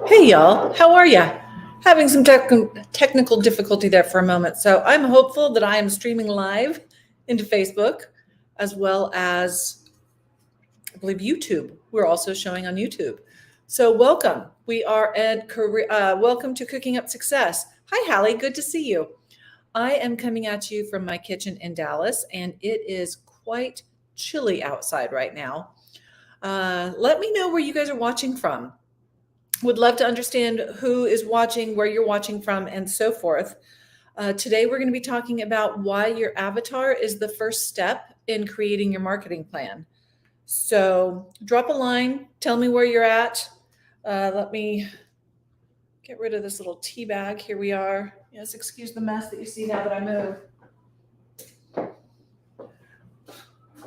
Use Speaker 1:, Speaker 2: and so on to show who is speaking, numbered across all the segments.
Speaker 1: Hey y'all, how are ya? Having some technical difficulty there for a moment. So I'm hopeful that I am streaming live into Facebook as well as, I believe, YouTube. We're also showing on YouTube. So welcome. We are at welcome to Cooking Up Success. Hi, Hallie. Good to see you. I am coming at you from my kitchen in Dallas, and it is quite chilly outside right now. Let me know where you guys are watching from. Would love to understand who is watching, where you're watching from, and so forth. Today, we're going to be talking about why your avatar is the first step in creating your marketing plan. So drop a line, tell me where you're at. Let me get rid of this little tea bag. Here we are. Yes, excuse the mess that you see now that I move.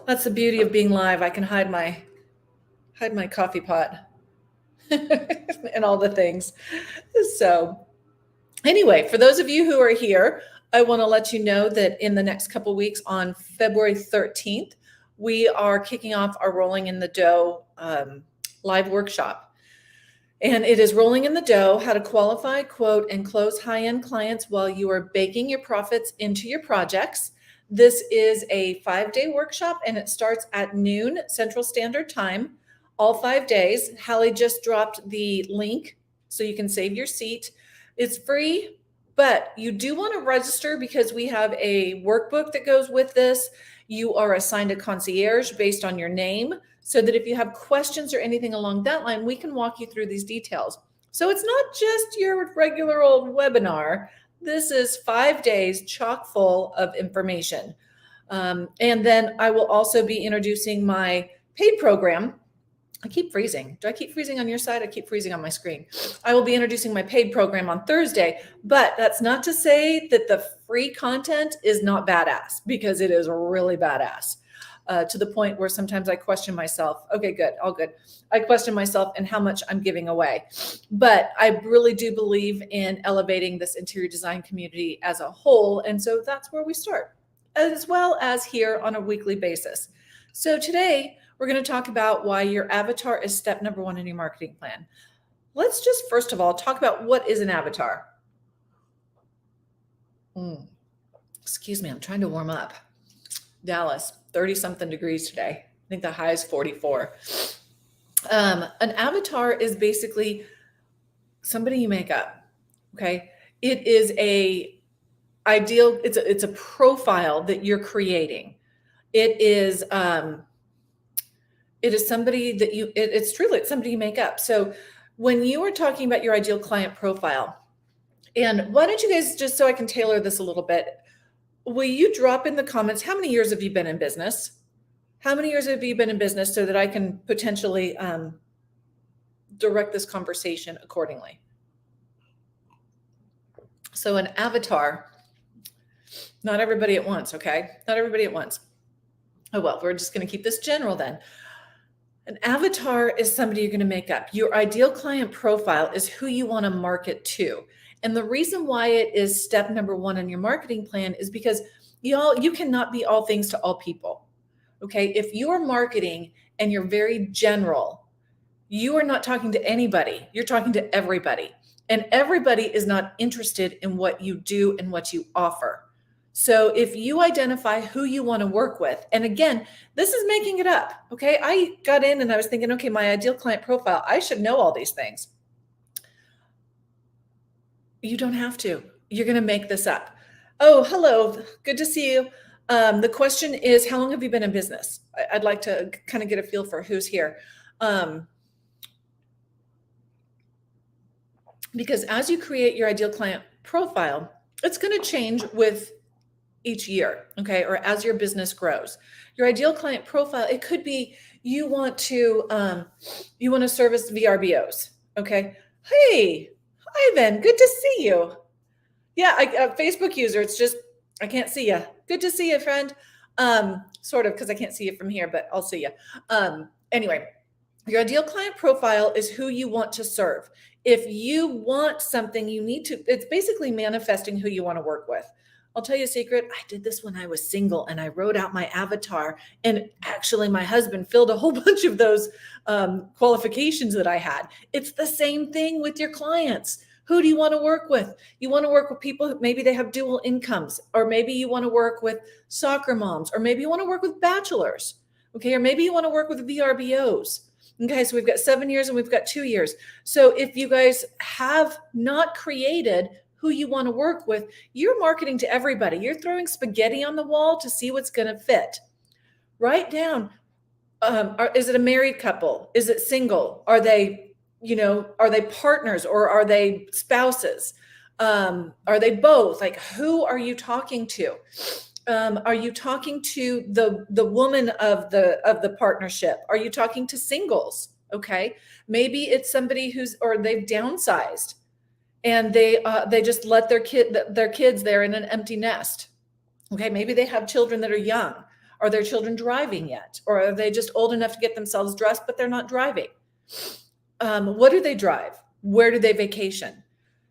Speaker 1: That's the beauty of being live. I can hide my coffee pot and all the things. So anyway, for those of you who are here, I want to let you know that in the next couple weeks on February 13th, we are kicking off our Rolling in the Dough live workshop. And it is Rolling in the Dough, how to qualify, quote, and close high-end clients while you are baking your profits into your projects. This is a 5-day workshop, and it starts at noon Central Standard Time, all 5 days. Hallie just dropped the link so you can save your seat. It's free, but you do want to register because we have a workbook that goes with this. You are assigned a concierge based on your name, so that if you have questions or anything along that line, we can walk you through these details. So it's not just your regular old webinar. This is 5 days chock full of information. And then I will also be introducing my paid program. I keep freezing. Do I keep freezing on your side? I keep freezing on my screen. I will be introducing my paid program on Thursday, but that's not to say that the free content is not badass, because it is really badass. To the point where sometimes I question myself. Okay, good, all good. I question myself and how much I'm giving away. But I really do believe in elevating this interior design community as a whole. And so that's where we start, as well as here on a weekly basis. So today, we're going to talk about why your avatar is step number 1 in your marketing plan. Let's just first of all talk about what is an avatar. Excuse me, I'm trying to warm up. Dallas, 30-something degrees today. I think the high is 44. An avatar is basically somebody you make up, okay? It is it's a profile that you're creating. It is somebody that it's somebody you make up. So when you are talking about your ideal client profile, and why don't you guys, just so I can tailor this a little bit, will you drop in the comments, how many years have you been in business? How many years have you been in business, so that I can potentially direct this conversation accordingly? So an avatar, not everybody at once, okay? Not everybody at once. Oh, well, we're just going to keep this general then. An avatar is somebody you're going to make up. Your ideal client profile is who you want to market to. And the reason why it is step number 1 in your marketing plan is because you cannot be all things to all people. Okay. If you are marketing and you're very general, you are not talking to anybody. You're talking to everybody. And everybody is not interested in what you do and what you offer. So if you identify who you want to work with, and again, this is making it up. Okay. I got in and I was thinking, okay, my ideal client profile, I should know all these things. You don't have to. You're going to make this up. Oh, hello. Good to see you. The question is, how long have you been in business? I'd like to kind of get a feel for who's here. Because as you create your ideal client profile, it's going to change with each year, okay, or as your business grows. Your ideal client profile, it could be you want to service VRBOs, okay? Hey, Ivan, good to see you. Yeah, a Facebook user. It's just I can't see you. Good to see you, friend. Sort of, because I can't see you from here, but I'll see you. Anyway, your ideal client profile is who you want to serve. If you want something, it's basically manifesting who you want to work with. I'll tell you a secret. I did this when I was single and I wrote out my avatar. And actually, my husband filled a whole bunch of those qualifications that I had. It's the same thing with your clients. Who do you want to work with? You want to work with people who maybe they have dual incomes, or maybe you want to work with soccer moms, or maybe you want to work with bachelors. Okay. Or maybe you want to work with VRBOs. Okay. So we've got 7 years and we've got 2 years. So if you guys have not created who you want to work with, you're marketing to everybody. You're throwing spaghetti on the wall to see what's going to fit. Write down, is it a married couple? Is it single? Are they partners, or are they spouses? Are they both? Like, who are you talking to? Are you talking to the woman of the partnership? Are you talking to singles? Okay. Maybe it's somebody or they've downsized and they just let their kids there in an empty nest. Okay. Maybe they have children that are young. Are their children driving yet? Or are they just old enough to get themselves dressed, but they're not driving? What do they drive? Where do they vacation?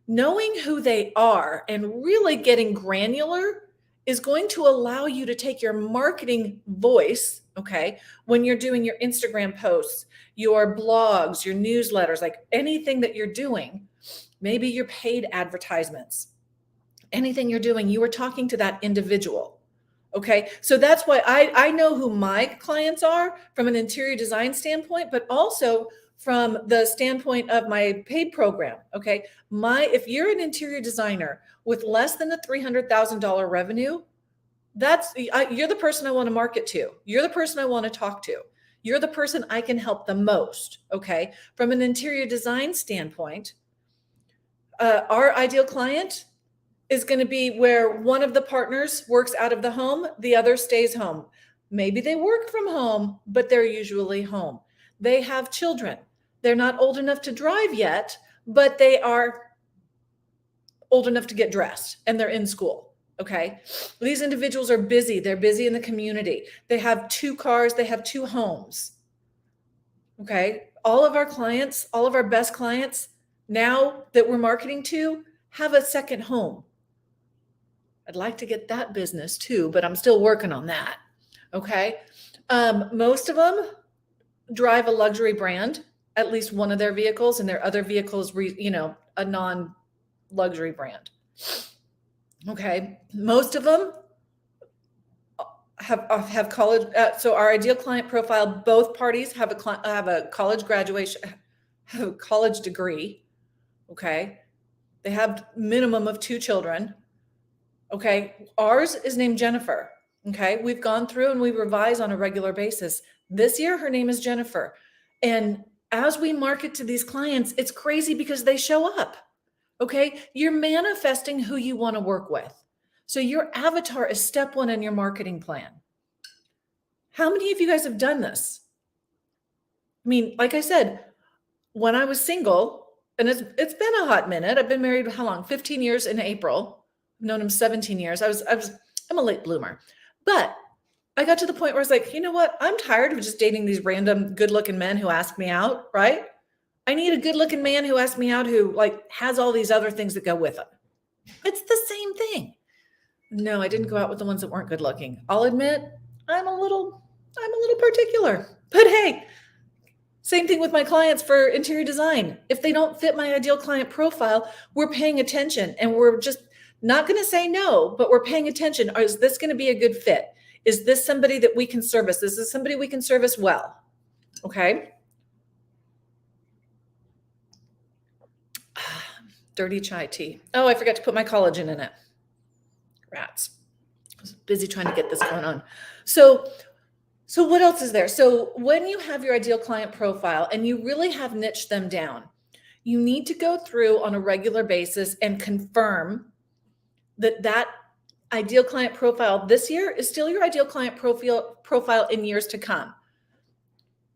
Speaker 1: Knowing who they are and really getting granular is going to allow you to take your marketing voice, okay, when you're doing your Instagram posts, your blogs, your newsletters, like anything that you're doing, maybe your paid advertisements, anything you're doing, you are talking to that individual. Okay. So that's why I know who my clients are from an interior design standpoint, but also from the standpoint of my paid program. Okay. If you're an interior designer with less than a $300,000 revenue, you're the person I want to market to. You're the person I want to talk to. You're the person I can help the most. Okay. From an interior design standpoint, our ideal client is going to be where one of the partners works out of the home, the other stays home. Maybe they work from home, but they're usually home. They have children. They're not old enough to drive yet, but they are old enough to get dressed and they're in school. Okay. These individuals are busy. They're busy in the community. They have 2 cars. They have 2 homes. Okay. All of our clients, all of our best clients now that we're marketing to, have a second home. I'd like to get that business too, but I'm still working on that. Okay. Most of them drive a luxury brand, at least one of their vehicles, and their other vehicles, a non-luxury brand. Okay. Most of them have college. So our ideal client profile, both parties have a college graduation, have a college degree. Okay. They have minimum of 2 children. Okay. Ours is named Jennifer. Okay. We've gone through and we revise on a regular basis. This year, her name is Jennifer. And as we market to these clients, it's crazy because they show up. Okay. You're manifesting who you want to work with. So your avatar is step 1 in your marketing plan. How many of you guys have done this? I mean, like I said, when I was single, and it's been a hot minute. I've been married how long? 15 years in April. I've known him 17 years. I'm a late bloomer. But I got to the point where I was like, you know what? I'm tired of just dating these random good-looking men who ask me out, right? I need a good-looking man who asks me out who has all these other things that go with him. It's the same thing. No, I didn't go out with the ones that weren't good looking. I'll admit I'm a little particular. But hey, same thing with my clients for interior design. If they don't fit my ideal client profile, we're paying attention and we're just not going to say no, but we're paying attention. Is this going to be a good fit? Is this somebody that we can service? Is this somebody we can service well? Okay. Dirty chai tea. Oh, I forgot to put my collagen in it. Rats. I was busy trying to get this going on. So what else is there? So when you have your ideal client profile and you really have niched them down, you need to go through on a regular basis and confirm that ideal client profile this year is still your ideal client profile in years to come.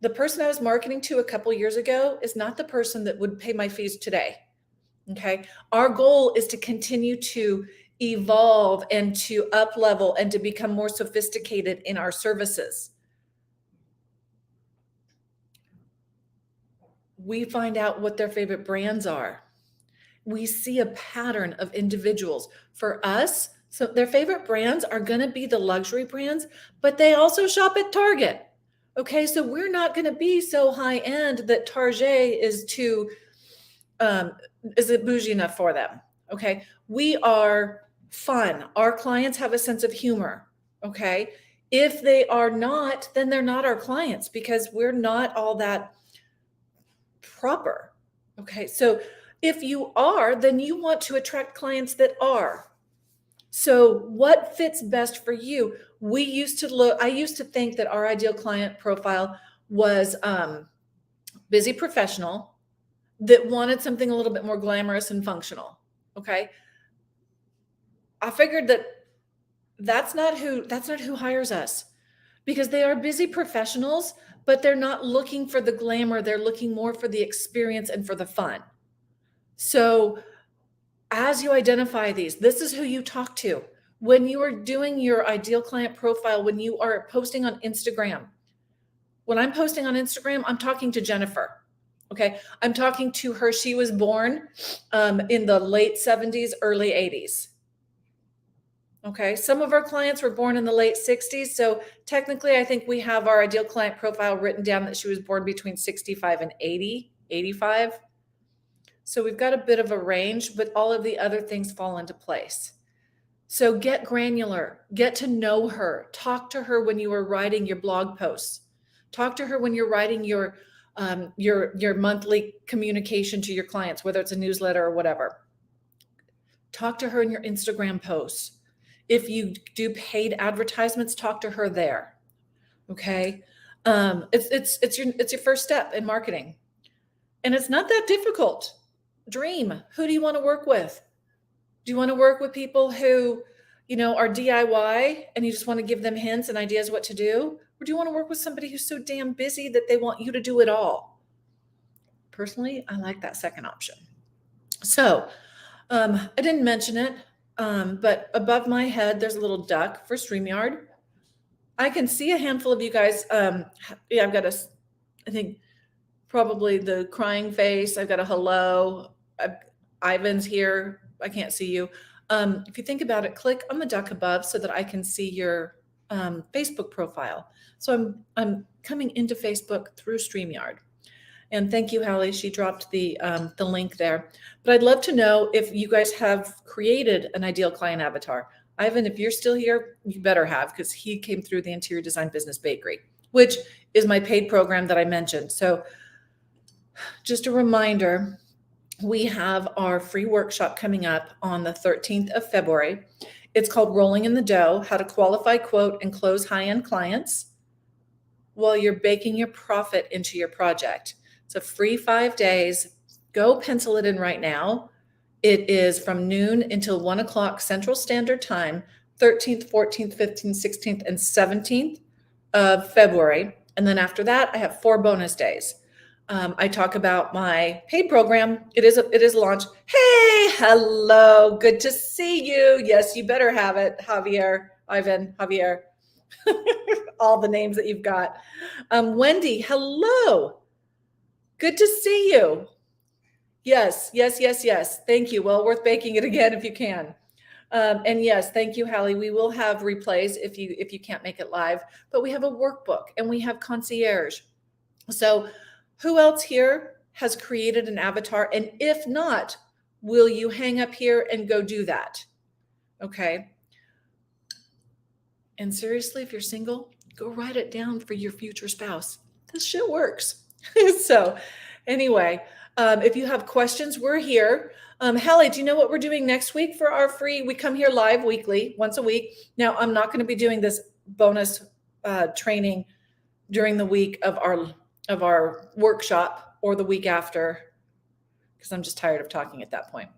Speaker 1: The person I was marketing to a couple years ago is not the person that would pay my fees today. Okay. Our goal is to continue to evolve and to up level and to become more sophisticated in our services. We find out what their favorite brands are. We see a pattern of individuals. For us, So their favorite brands are going to be the luxury brands, but they also shop at Target. Okay, so we're not going to be so high end that Target is too is it bougie enough for them. Okay, we are fun. Our clients have a sense of humor. Okay, if they are not, then they're not our clients because we're not all that proper. Okay, so if you are, then you want to attract clients that are. So what fits best for you? I used to think that our ideal client profile was busy professional that wanted something a little bit more glamorous and functional. Okay. I figured that that's not who hires us, because they are busy professionals, but they're not looking for the glamour. They're looking more for the experience and for the fun. So as you identify these, this is who you talk to. When you are doing your ideal client profile, when you are posting on Instagram, when I'm posting on Instagram, I'm talking to Jennifer. Okay. I'm talking to her. She was born in the late 70s, early 80s. Okay. Some of our clients were born in the late 60s. So technically, I think we have our ideal client profile written down that she was born between 65 and 80, 85. So we've got a bit of a range, but all of the other things fall into place. So get granular, get to know her, talk to her when you are writing your blog posts, talk to her when you're writing your monthly communication to your clients, whether it's a newsletter or whatever. Talk to her in your Instagram posts. If you do paid advertisements, talk to her there. Okay. It's your first step in marketing. And it's not that difficult. Dream. Who do you want to work with? Do you want to work with people who, are DIY and you just want to give them hints and ideas what to do? Or do you want to work with somebody who's so damn busy that they want you to do it all? Personally, I like that second option. So I didn't mention it, but above my head, there's a little duck for StreamYard. I can see a handful of you guys. I've got I think probably the crying face. I've got a hello. Ivan's here. I can't see you. If you think about it, click on the duck above so that I can see your Facebook profile. So I'm coming into Facebook through StreamYard. And thank you, Hallie. She dropped the link there. But I'd love to know if you guys have created an ideal client avatar. Ivan, if you're still here, you better have, because he came through the Interior Design Business Bakery, which is my paid program that I mentioned. So just a reminder, we have our free workshop coming up on the 13th of February. It's called Rolling in the Dough, How to Qualify, Quote, and Close High-End Clients while you're baking your profit into your project. It's a free 5 days. Go pencil it in right now. It is from noon until 1 o'clock Central Standard Time, 13th, 14th, 15th, 16th, and 17th of February. And then after that, I have 4 bonus days. I talk about my paid program. It is launched. Hey, hello. Good to see you. Yes, you better have it. Javier, Ivan, Javier, all the names that you've got. Wendy, hello. Good to see you. Yes. Thank you. Well worth baking it again if you can. And yes, thank you, Hallie. We will have replays if you can't make it live, but we have a workbook and we have concierge. So who else here has created an avatar? And if not, will you hang up here and go do that? Okay. And seriously, if you're single, go write it down for your future spouse. This shit works. So anyway, if you have questions, we're here. Hallie, do you know what we're doing next week for our free? We come here live weekly, once a week. Now, I'm not going to be doing this bonus training during the week of our workshop or the week after, because I'm just tired of talking at that point.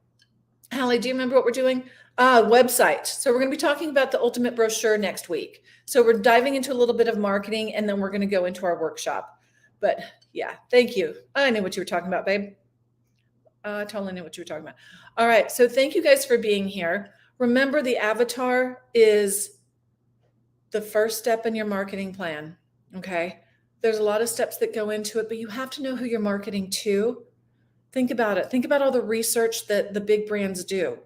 Speaker 1: Hallie, do you remember what we're doing? Website. So we're going to be talking about the ultimate brochure next week. So we're diving into a little bit of marketing, and then we're going to go into our workshop. But yeah, thank you. I knew what you were talking about, babe. I totally knew what you were talking about. All right. So thank you guys for being here. Remember, the avatar is the first step in your marketing plan. Okay. There's a lot of steps that go into it, but you have to know who you're marketing to. Think about it. Think about all the research that the big brands do.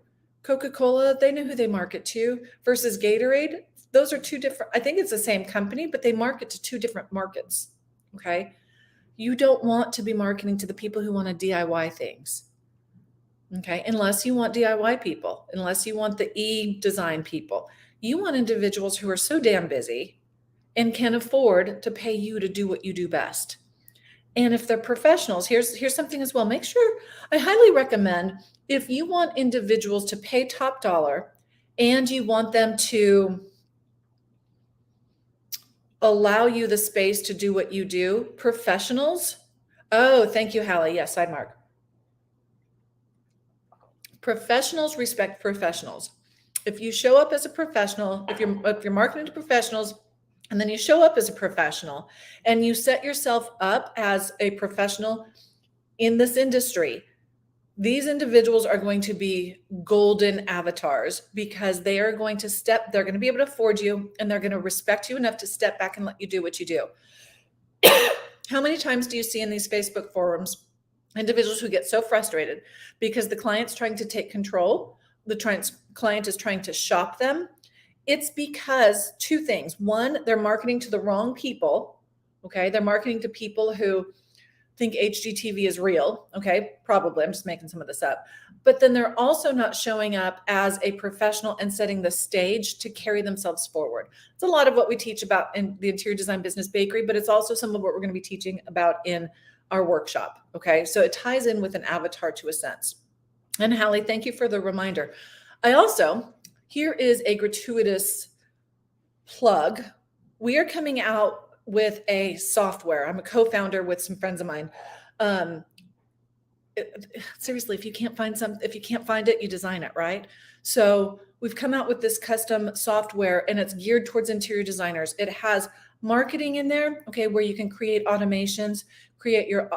Speaker 1: Coca-Cola, they know who they market to, versus Gatorade. Those are two different, I think it's the same company, but they market to two different markets. Okay. You don't want to be marketing to the people who want to DIY things. Okay. Unless you want DIY people, unless you want the e-design people, you want individuals who are so damn busy and can afford to pay you to do what you do best. And if they're professionals, here's something as well. Make sure, I highly recommend, if you want individuals to pay top dollar and you want them to allow you the space to do what you do, professionals. Oh, thank you, Hallie. Yes, Sidemark. Professionals respect professionals. If you show up as a professional, if you're marketing to professionals, and then you show up as a professional and you set yourself up as a professional in this industry, these individuals are going to be golden avatars because they are going to they're going to be able to afford you, and they're going to respect you enough to step back and let you do what you do. How many times do you see in these Facebook forums individuals who get so frustrated because the client's trying to take control, the client is trying to shop them? It's because two things. One, they're marketing to the wrong people. Okay. They're marketing to people who think HGTV is real. Okay. Probably. I'm just making some of this up. But then they're also not showing up as a professional and setting the stage to carry themselves forward. It's a lot of what we teach about in the Interior Design Business Bakery, but it's also some of what we're going to be teaching about in our workshop. Okay. So it ties in with an avatar to a sense. And Hallie, thank you for the reminder. Here is a gratuitous plug. We are coming out with a software. I'm a co-founder with some friends of mine. Seriously, if you can't find it, you design it, right? So we've come out with this custom software, and it's geared towards interior designers. It has marketing in there, okay, where you can create automations, create your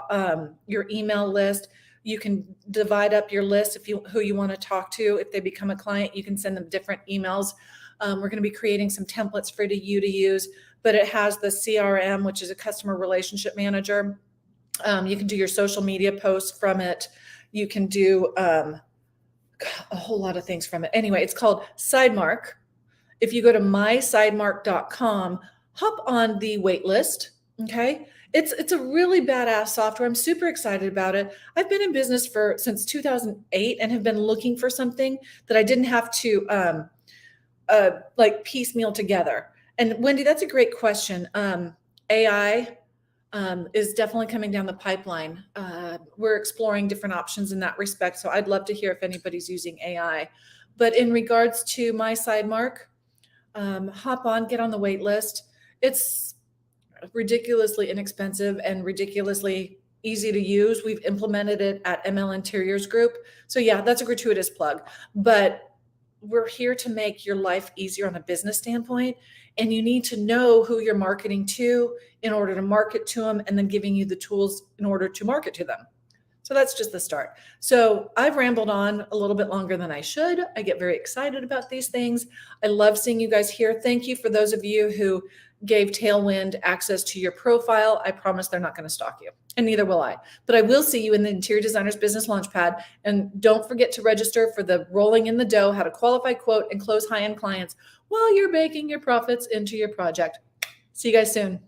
Speaker 1: email list. You can divide up your list who you want to talk to. If they become a client, you can send them different emails. We're going to be creating some templates for you to use, but it has the CRM, which is a customer relationship manager. You can do your social media posts from it. You can do a whole lot of things from it. Anyway, it's called Sidemark. If you go to mysidemark.com, hop on the wait list. Okay. It's a really badass software. I'm super excited about it. I've been in business since 2008 and have been looking for something that I didn't have to like piecemeal together. And Wendy, that's a great question. AI is definitely coming down the pipeline. We're exploring different options in that respect. So I'd love to hear if anybody's using AI. But in regards to my Sidemark, hop on, get on the wait list. It's ridiculously inexpensive and ridiculously easy to use. We've implemented it at ML Interiors Group. So yeah, that's a gratuitous plug, but we're here to make your life easier on a business standpoint. And you need to know who you're marketing to in order to market to them, and then giving you the tools in order to market to them. So that's just the start. So I've rambled on a little bit longer than I should. I get very excited about these things. I love seeing you guys here. Thank you for those of you who gave Tailwind access to your profile. I promise they're not going to stalk you, and neither will I. But I will see you in the Interior Designers Business Launchpad. And don't forget to register for the Rolling in the Dough, how to qualify, quote, and close high-end clients while you're baking your profits into your project. See you guys soon.